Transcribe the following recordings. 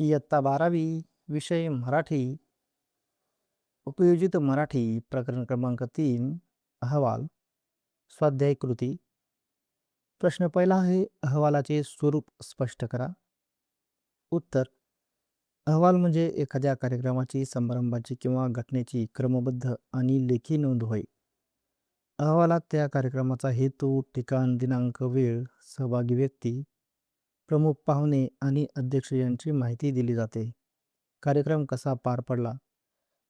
इयत्ता 12वी विषय मराठी उपयोजित मराठी प्रकरण क्रमांक 3 अहवाल स्वाध्याय कृती. प्रश्न पहिला आहे, अहवालाचे स्वरूप स्पष्ट करा. उत्तर: अहवाल म्हणजे एखाद्या कार्यक्रमाची, समारंभाची किंवा घटनेची क्रमबद्ध आणि लेखी नोंद होय. अहवालात त्या कार्यक्रमाचा हेतू, ठिकाण, दिनांक, वेळ, सहभागी व्यक्ती, प्रमुख पाहुणे आणि अध्यक्ष यांची माहिती दिली जाते. कार्यक्रम कसा पार पडला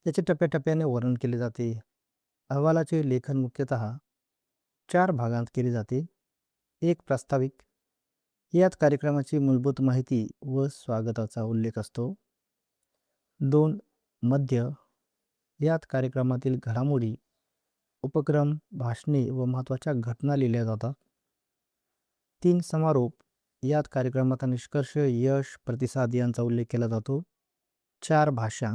त्याचे टप्प्याटप्प्याने वर्णन केले जाते. अहवालाचे लेखन मुख्यतः 4 भागांत केले जाते. 1. प्रास्ताविक. यात कार्यक्रमाची मूलभूत माहिती व स्वागताचा उल्लेख असतो. 2. मध्य. यात कार्यक्रमातील घडामोडी, उपक्रम, भाषणे व महत्त्वाच्या घटना लिहिल्या जातात. 3. समारोप. यात कार्यक्रमाचा निष्कर्ष, यश, प्रतिसाद यांचा उल्लेख केला जातो. 4. भाषा.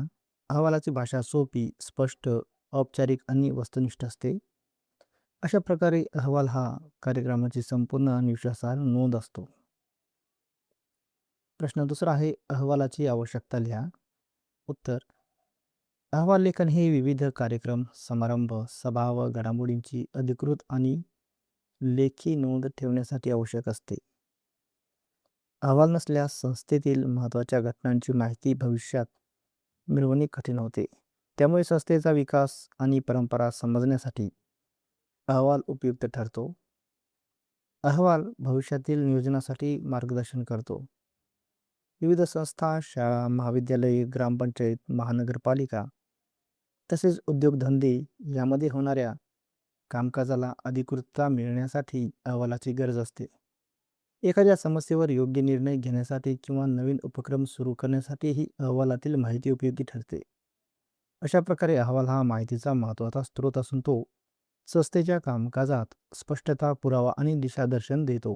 अहवालाची भाषा सोपी, स्पष्ट, औपचारिक आणि वस्तुनिष्ठ असते. अशा प्रकारे अहवाल हा कार्यक्रमाची संपूर्ण आणि विश्वासार्ह नोंद असतो. प्रश्न दुसरा आहे, अहवालाची आवश्यकता लिहा. उत्तर: अहवाल लेखन हे विविध कार्यक्रम, समारंभ, सभा व घडामोडींची अधिकृत आणि लेखी नोंद ठेवण्यासाठी आवश्यक असते. अहवाल नसल्यास संस्थेतील महत्त्वाच्या घटनांची माहिती भविष्यात मिळवणे कठीण होते. त्यामुळे संस्थेचा विकास आणि परंपरा समजण्यासाठी अहवाल उपयुक्त ठरतो. अहवाल भविष्यातील नियोजनासाठी मार्गदर्शन करतो. विविध संस्था, शाळा, महाविद्यालये, ग्रामपंचायत, महानगरपालिका तसेच उद्योगधंदे यामध्ये होणाऱ्या कामकाजाला अधिकृतता मिळण्यासाठी अहवालाची गरज असते. एखाद्या समस्येवर योग्य निर्णय घेण्यासाठी किंवा नवीन उपक्रम सुरू करण्यासाठीही अहवालातील माहिती उपयोगी ठरते. अशा प्रकारे अहवाल हा माहितीचा महत्त्वाचा स्रोत असून तो संस्थेच्या कामकाजात स्पष्टता, पुरावा आणि दिशादर्शन देतो.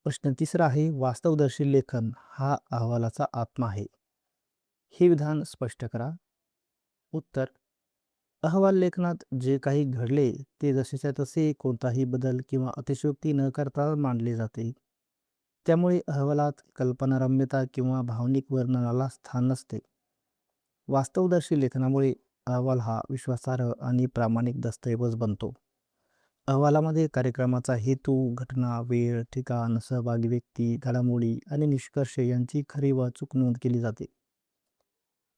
प्रश्न तिसरा आहे, वास्तवदर्शी लेखन हा अहवालाचा आत्मा आहे. हे विधान स्पष्ट करा. उत्तर: अहवाल लेखनात जे काही घडले ते जसेच्या तसे, कोणताही बदल किंवा अतिशयोक्ती न करता मांडले जाते. त्यामुळे अहवालात कल्पनारम्यता किंवा भावनिक वर्णनाला स्थान नसते. वास्तवदर्शी लेखनामुळे अहवाल हा विश्वासार्ह आणि प्रामाणिक दस्तऐवज बनतो. अहवालामध्ये कार्यक्रमाचा हेतू, घटना, वेळ, ठिकाण, सहभागी व्यक्ती, घडामोडी आणि निष्कर्ष यांची खरी व अचूक नोंद केली जाते.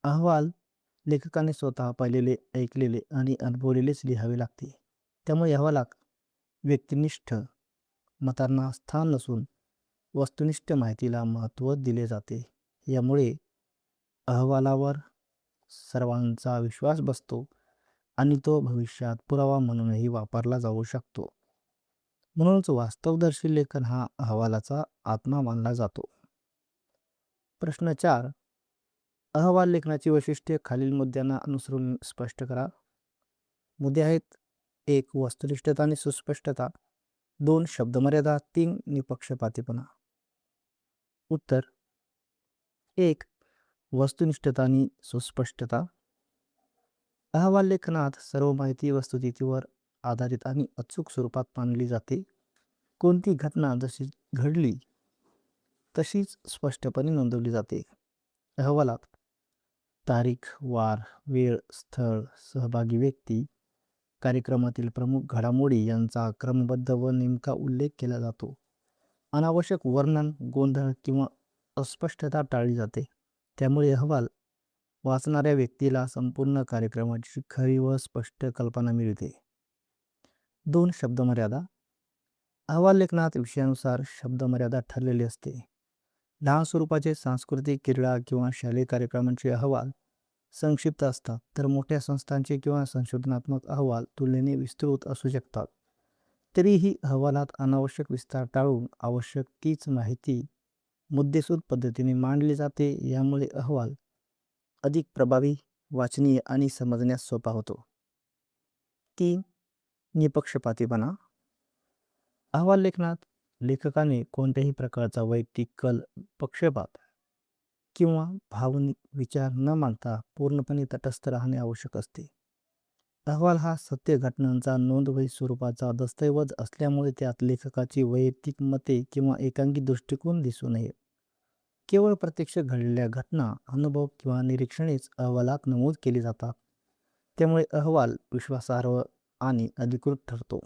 अहवाल लेखकाने स्वतः पाहिलेले, ऐकलेले आणि अनुभवलेलेच लिहावे लागते. त्यामुळे अहवालात व्यक्तिनिष्ठ मतांना स्थान नसून वस्तुनिष्ठ माहितीला महत्त्व दिले जाते. यामुळे अहवालावर सर्वांचा विश्वास बसतो आणि तो भविष्यात पुरावा म्हणूनही वापरला जाऊ शकतो. म्हणूनच वास्तवदर्शी लेखन हा अहवालाचा आत्मा मानला जातो. प्रश्न 4. अहवाल लेखनाची वैशिष्ट्ये खालील मुद्द्यांना अनुसरून स्पष्ट करा. मुद्दे आहेत: 1. वस्तुनिष्ठता आणि सुस्पष्टता. 2. शब्दमर्यादा. 3. निपक्षपातीपणा. उत्तर: 1. वस्तुनिष्ठता आणि सुस्पष्टता. अहवाल लेखनात सर्व माहिती वस्तुस्थितीवर आधारित आणि अचूक स्वरूपात मांडली जाते. कोणती घटना जशी घडली तशीच स्पष्टपणे नोंदवली जाते. अहवालात तारीख, वार, वेळ, स्थळ, सहभागी व्यक्ती, कार्यक्रमातील प्रमुख घडामोडी यांचा क्रमबद्ध व नेमका उल्लेख केला जातो. अनावश्यक वर्णन, गोंधळ किंवा अस्पष्टता टाळली जाते. त्यामुळे अहवाल वाचणाऱ्या व्यक्तीला संपूर्ण कार्यक्रमाची खरी व स्पष्ट कल्पना मिळते. 2. शब्दमर्यादा. अहवाल लेखनात विषयानुसार शब्दमर्यादा ठरलेली असते. लहान स्वरूपाचे सांस्कृतिक, क्रीडा किंवा शालेय कार्यक्रमांचे अहवाल संक्षिप्त असतात, तर मोठ्या संस्थांचे किंवा संशोधनात्मक अहवाल तुलनेने विस्तृत असू शकतात. तरीही अहवालात अनावश्यक विस्तार टाळून आवश्यक तीच माहिती मुद्देसूद पद्धतीने मांडली जाते. यामुळे अहवाल अधिक प्रभावी, वाचनीय आणि समजण्यास सोपा होतो. 3. निपक्षपातीपणा. अहवाल लेखनात लेखकाने कोणत्याही प्रकारचा वैयक्तिक कल, पक्षपात किंवा भावनिक विचार न मांडता पूर्णपणे तटस्थ राहणे आवश्यक असते. अहवाल हा सत्य घटनांचा नोंदवही स्वरूपाचा दस्तऐवज असल्यामुळे त्यात लेखकाची वैयक्तिक मते किंवा एकांगी दृष्टिकोन दिसू नये. केवळ प्रत्यक्ष घडलेल्या घटना, अनुभव किंवा निरीक्षणेच अहवालात नमूद केली जातात. त्यामुळे अहवाल विश्वासार्ह आणि अधिकृत ठरतो.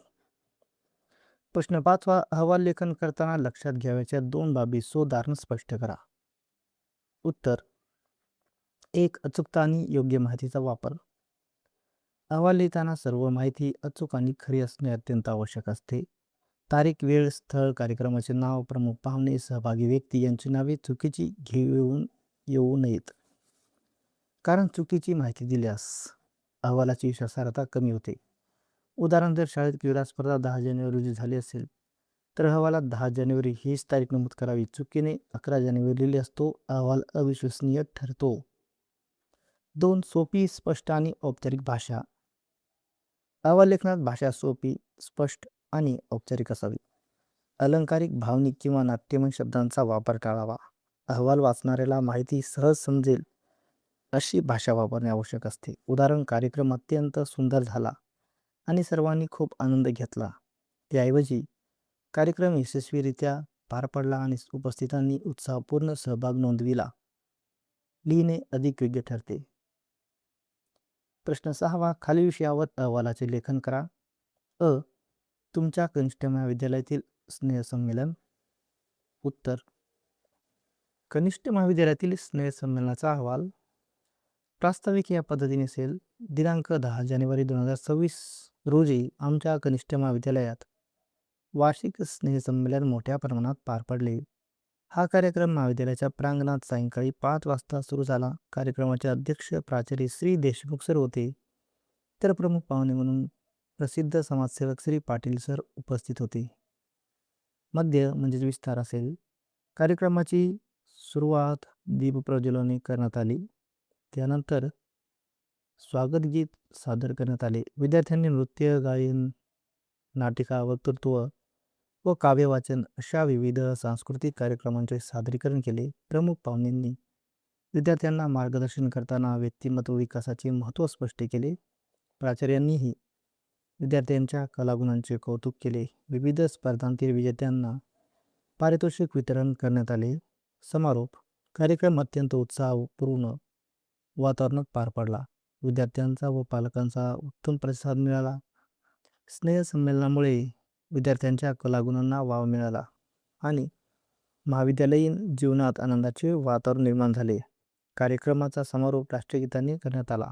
प्रश्न 5वा, अहवाल लेखन करताना लक्षात घ्यावयाच्या 2 बाबी सोदाहरण स्पष्ट करा. उत्तर: 1. अचूकता आणि योग्य माहितीचा वापर. अहवाल लिहिताना सर्व माहिती अचूक आणि खरी असणे अत्यंत आवश्यक असते. तारीख, वेळ, स्थळ, कार्यक्रमाचे नाव, प्रमुख पाहुणे, सहभागी व्यक्ती यांची नावे चुकीची घेऊन येऊ नयेत. कारण चुकीची माहिती दिल्यास अहवालाची विश्वासार्हता कमी होते. उदाहरण: जर शाळेत क्रीडा स्पर्धा 10 जानेवारी रोजी झाली असेल तर अहवालात 10 जानेवारी हीच तारीख नमूद करावी. चुकीने 11 जानेवारी लिहिली असतो अहवाल अविश्वसनीय ठरतो. 2. सोपी, स्पष्ट आणि औपचारिक भाषा. अहवाल लेखनात भाषा सोपी, स्पष्ट आणि औपचारिक असावी. अलंकारिक, भावनिक किंवा नाट्यमय शब्दांचा वापर टाळावा. अहवाल वाचणाऱ्याला माहिती सहज समजेल अशी भाषा वापरणे आवश्यक असते. उदाहरण: कार्यक्रम अत्यंत सुंदर झाला आणि सर्वांनी खूप आनंद घेतला. त्याऐवजी कार्यक्रम यशस्वीरित्या पार पडला आणि उपस्थितांनी उत्साहपूर्ण सहभाग नोंदविला लिहिणे अधिक योग्य ठरते. प्रश्न 6वा, खालील विषयावर अहवालाचे लेखन करा. अ. तुमच्या कनिष्ठ महाविद्यालयातील स्नेहसंमेलन. उत्तर: कनिष्ठ महाविद्यालयातील स्नेहसंमेलनाचा अहवाल प्रास्ताविक या पद्धतीने असेल. दिनांक 10 जानेवारी 2026 रोजी आमच्या कनिष्ठ महाविद्यालयात वार्षिक स्नेहसंमेलन मोठ्या प्रमाणात पार पडले. हा कार्यक्रम महाविद्यालयाच्या प्रांगणात सायंकाळी 5 वाजता सुरू झाला. कार्यक्रमाचे अध्यक्ष प्राचार्य श्री देशमुख सर होते, तर प्रमुख पाहुणे म्हणून प्रसिद्ध समाजसेवक श्री पाटील सर उपस्थित होते. मध्य म्हणजे विस्तार असेल. कार्यक्रमाची सुरुवात दीपप्रज्वलने करण्यात आली. त्यानंतर स्वागत गीत सादर करण्यात आले. विद्यार्थ्यांनी नृत्य, गायन, नाटिका, वक्तृत्व व काव्यवाचन अशा विविध सांस्कृतिक कार्यक्रमांचे सादरीकरण केले. प्रमुख पाहुण्यांनी विद्यार्थ्यांना मार्गदर्शन करताना व्यक्तिमत्व विकासाचे महत्त्व स्पष्ट केले. प्राचार्यांनीही विद्यार्थ्यांच्या कलागुणांचे कौतुक केले. विविध स्पर्धांतील विजेत्यांना पारितोषिक वितरण करण्यात आले. समारोप कार्यक्रम अत्यंत उत्साहपूर्ण वातावरणात पार पडला. विद्यार्थ्यांचा व पालकांचा उत्तम प्रतिसाद मिळाला. स्नेहसंमेलनामुळे विद्यार्थ्यांच्या कलागुणांना वाव मिळाला आणि महाविद्यालयीन जीवनात आनंदाचे वातावरण निर्माण झाले. कार्यक्रमाचा समारोप राष्ट्रगीताने करण्यात आला.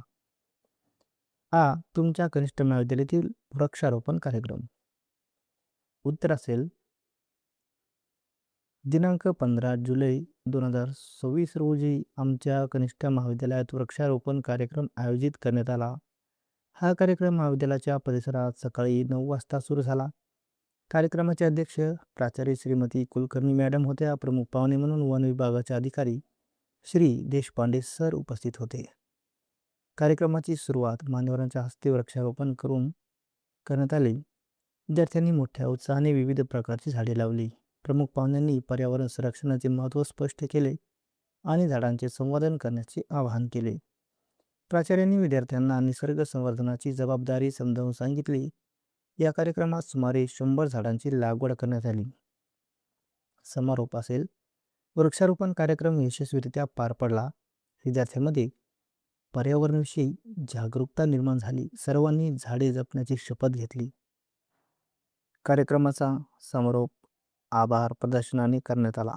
आ. तुमच्या कनिष्ठ महाविद्यालयातील वृक्षारोपण कार्यक्रम. उत्तर असेल. दिनांक 15 जुलै 2026 रोजी आमच्या कनिष्ठ महाविद्यालयात वृक्षारोपण कार्यक्रम आयोजित करण्यात आला. हा कार्यक्रम महाविद्यालयाच्या परिसरात सकाळी 9 वाजता सुरू झाला. कार्यक्रमाचे अध्यक्ष प्राचार्य श्रीमती कुलकर्णी मॅडम होत्या. प्रमुख पाहुणे म्हणून वन विभागाचे अधिकारी श्री देशपांडे सर उपस्थित होते. कार्यक्रमाची सुरुवात मान्यवरांच्या हस्ते वृक्षारोपण करून करण्यात आले. विद्यार्थ्यांनी मोठ्या उत्साहाने विविध प्रकारची झाडे लावली. प्रमुख पाहुण्यांनी पर्यावरण संरक्षणाचे महत्त्व स्पष्ट केले आणि झाडांचे संवर्धन करण्याचे आवाहन केले. प्राचार्यांनी विद्यार्थ्यांना निसर्ग संवर्धनाची जबाबदारी समजावून सांगितली. या कार्यक्रमात सुमारे 100 झाडांची लागवड करण्यात आली. समारोप असेल. वृक्षारोपण कार्यक्रम यशस्वीरित्या पार पडला. विद्यार्थ्यांमध्ये पर्यावरणाविषयी जागरूकता निर्माण झाली. सर्वांनी झाडे जपण्याची शपथ घेतली. कार्यक्रमाचा समारोप आभार प्रदर्शनाने करण्यात आला.